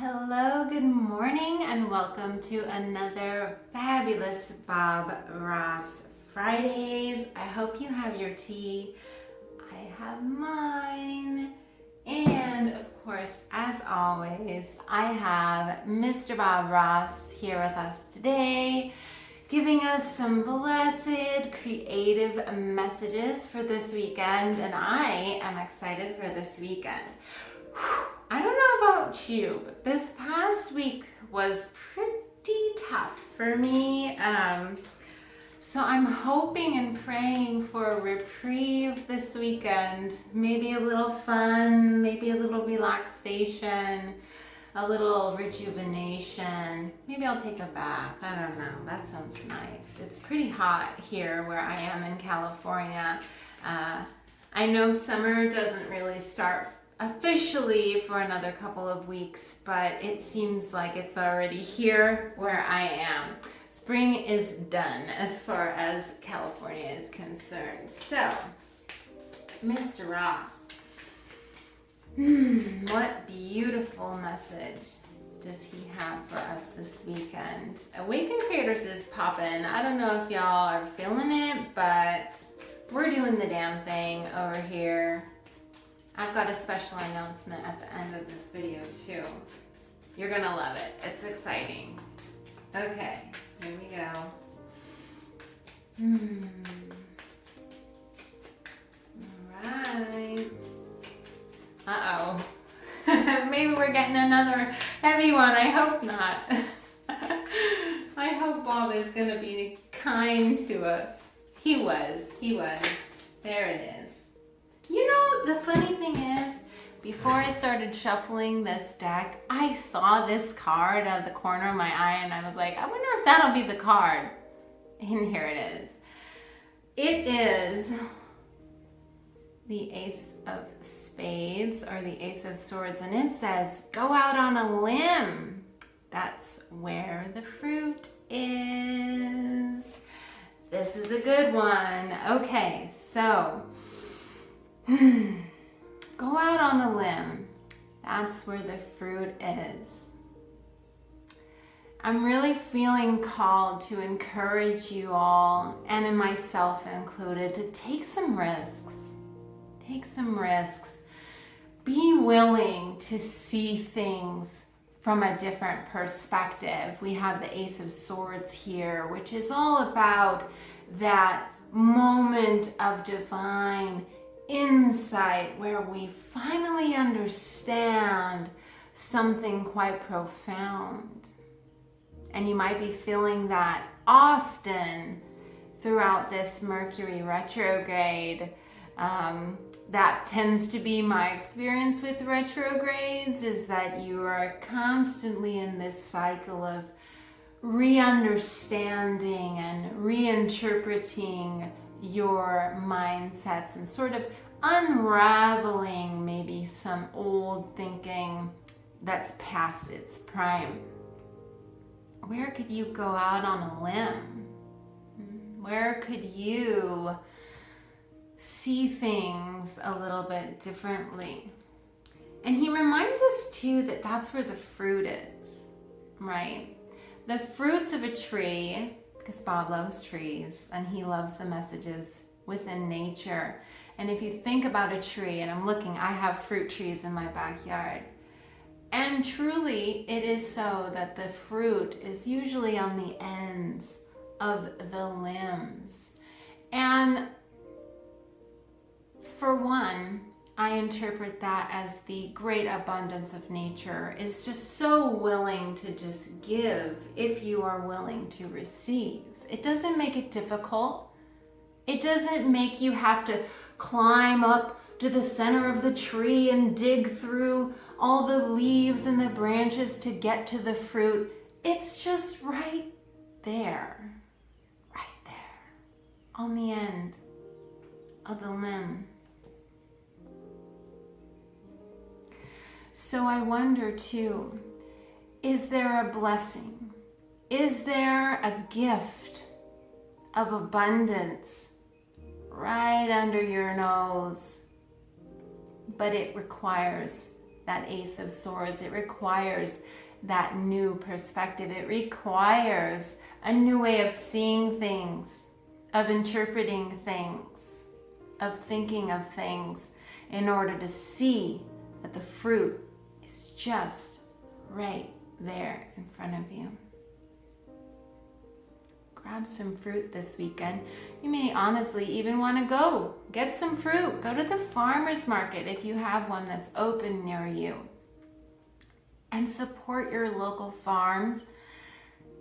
Hello, good morning, and welcome to another fabulous Bob Ross Fridays. I hope you have your tea. I have mine. And of course, as always, I have Mr. Bob Ross here with us today, giving us some blessed, creative messages for this weekend, and I am excited for this weekend. I don't know about you, but this past week was pretty tough for me. So I'm hoping and praying for a reprieve this weekend. Maybe a little fun, maybe a little relaxation, a little rejuvenation. Maybe I'll take a bath. I don't know. That sounds nice. It's pretty hot here where I am in California. I know summer doesn't really start officially for another couple of weeks, but it seems like it's already here where I am. Spring is done as far as California is concerned. So, Mr. Ross, what beautiful message does he have for us this weekend? Awaken Creators is poppin'. I don't know if y'all are feeling it, but we're doing the damn thing over here. I've got a special announcement at the end of this video too. You're gonna love it. It's exciting. Okay, here we go. Alright. Uh-oh. Maybe we're getting another heavy one. I hope not. I hope Bob is gonna be kind to us. He was. There it is. You know, the funny thing is, before I started shuffling this deck, I saw this card out of the corner of my eye and I was like, I wonder if that'll be the card. And here it is. It is the Ace of Spades or the Ace of Swords, and it says, go out on a limb. That's where the fruit is. This is a good one. Okay, so go out on a limb. That's where the fruit is. I'm really feeling called to encourage you all, and in myself included, to take some risks. Take some risks. Be willing to see things from a different perspective. We have the Ace of Swords here, which is all about that moment of divine insight where we finally understand something quite profound. And you might be feeling that often throughout this Mercury retrograde. That tends to be my experience with retrogrades, is that you are constantly in this cycle of re-understanding and reinterpreting your mindsets and sort of unraveling maybe some old thinking that's past its prime. Where could you go out on a limb? Where could you see things a little bit differently? And he reminds us too that that's where the fruit is, right? The fruits of a tree, because Bob loves trees and he loves the messages within nature. And if you think about a tree, and I'm looking, I have fruit trees in my backyard. And truly, it is so that the fruit is usually on the ends of the limbs. And for one, I interpret that as the great abundance of nature is just so willing to just give if you are willing to receive. It doesn't make it difficult. It doesn't make you have to climb up to the center of the tree and dig through all the leaves and the branches to get to the fruit. It's just right there on the end of the limb. So I wonder too, is there a blessing? Is there a gift of abundance right under your nose? But it requires that Ace of Swords. It requires that new perspective. It requires a new way of seeing things, of interpreting things, of thinking of things, in order to see that the fruit is just right there in front of you. Grab some fruit this weekend. You may honestly even want to go get some fruit. Go to the farmer's market if you have one that's open near you. And support your local farms.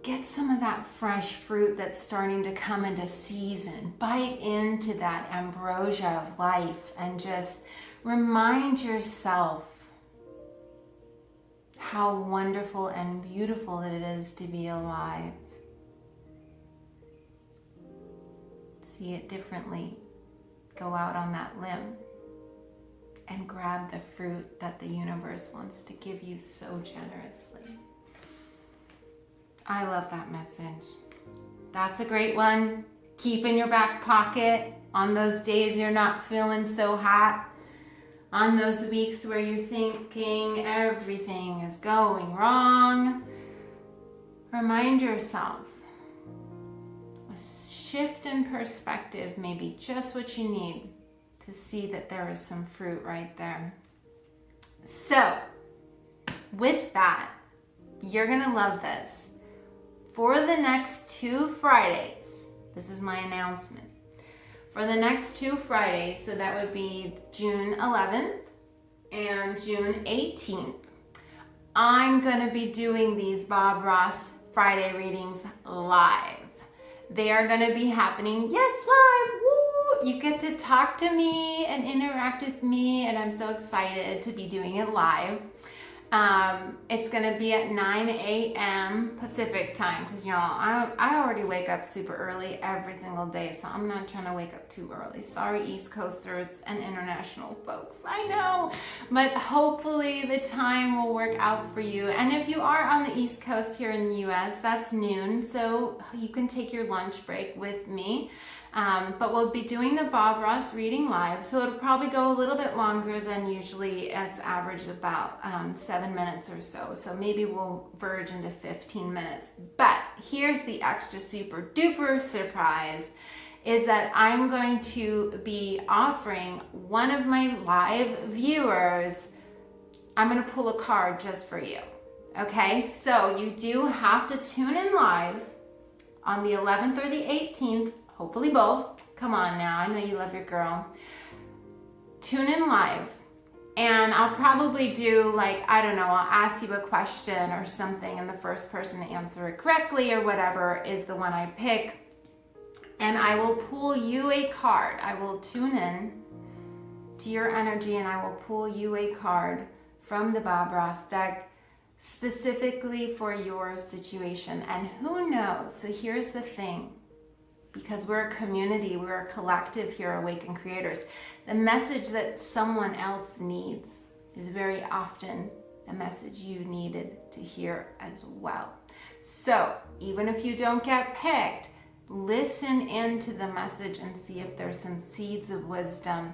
Get some of that fresh fruit that's starting to come into season. Bite into that ambrosia of life and just remind yourself how wonderful and beautiful it is to be alive. See it differently. Go out on that limb and grab the fruit that the universe wants to give you so generously. I love that message. That's a great one. Keep in your back pocket on those days you're not feeling so hot, on those weeks where you're thinking everything is going wrong. Remind yourself, a shift in perspective may be just what you need to see that there is some fruit right there. So, with that, you're gonna love this. For the next 2 Fridays, this is my announcement. For the next 2 Fridays, so that would be June 11th and June 18th, I'm gonna be doing these Bob Ross Friday readings live. They are gonna be happening, yes, live, woo! You get to talk to me and interact with me, and I'm so excited to be doing it live. It's gonna be at 9 a.m. Pacific time, because y'all, I already wake up super early every single day, so I'm not trying to wake up too early. Sorry, East Coasters and international folks, I know, but hopefully the time will work out for you. And if you are on the East Coast here in the US, that's noon, so you can take your lunch break with me. But we'll be doing the Bob Ross reading live, so it'll probably go a little bit longer than usually. It's averaged about 7 minutes or so, so maybe we'll verge into 15 minutes. But here's the extra super duper surprise, is that I'm going to be offering one of my live viewers, I'm going to pull a card just for you. Okay, so you do have to tune in live on the 11th or the 18th. Hopefully both. Come on now, I know you love your girl. Tune in live, and I'll probably do, like, I don't know, I'll ask you a question or something, and the first person to answer it correctly or whatever is the one I pick. And I will pull you a card. I will tune in to your energy, and I will pull you a card from the Bob Ross deck specifically for your situation. And who knows? So here's the thing. Because we're a community, we're a collective here, Awakened Creators. The message that someone else needs is very often the message you needed to hear as well. So even if you don't get picked, listen into the message and see if there's some seeds of wisdom.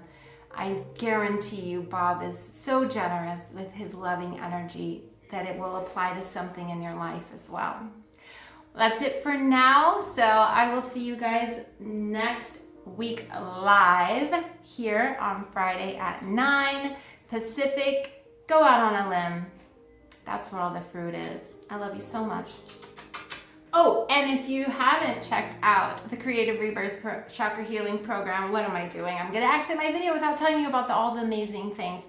I guarantee you Bob is so generous with his loving energy that it will apply to something in your life as well. That's it for now. So I will see you guys next week live here on Friday at 9 Pacific. Go out on a limb. That's where all the fruit is. I love you so much. Oh, and if you haven't checked out the Creative Rebirth Chakra Healing Program, what am I doing? I'm going to exit my video without telling you about all the amazing things.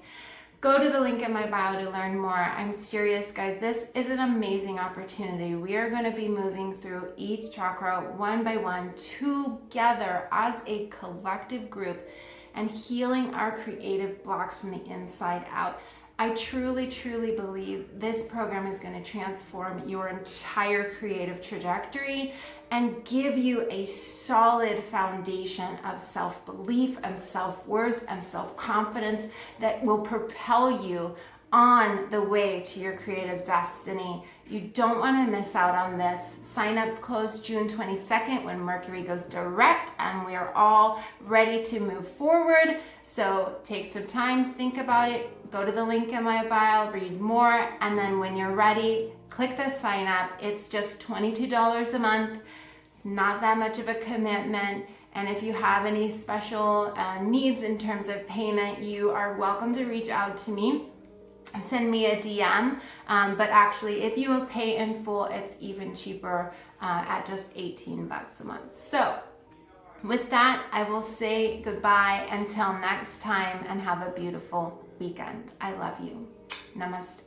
Go to the link in my bio to learn more. I'm serious, guys. This is an amazing opportunity. We are going to be moving through each chakra one by one together as a collective group and healing our creative blocks from the inside out. I truly, truly believe this program is going to transform your entire creative trajectory and give you a solid foundation of self-belief and self-worth and self-confidence that will propel you on the way to your creative destiny. You don't want to miss out on this. Sign-ups close June 22nd when Mercury goes direct, and we are all ready to move forward. So take some time, think about it, go to the link in my bio, read more, and then when you're ready, click the sign up. It's just $22 a month. It's not that much of a commitment. And if you have any special needs in terms of payment, you are welcome to reach out to me. Send me a DM, but actually if you pay in full, it's even cheaper at just 18 bucks a month. So with that, I will say goodbye until next time, and have a beautiful weekend. I love you. Namaste.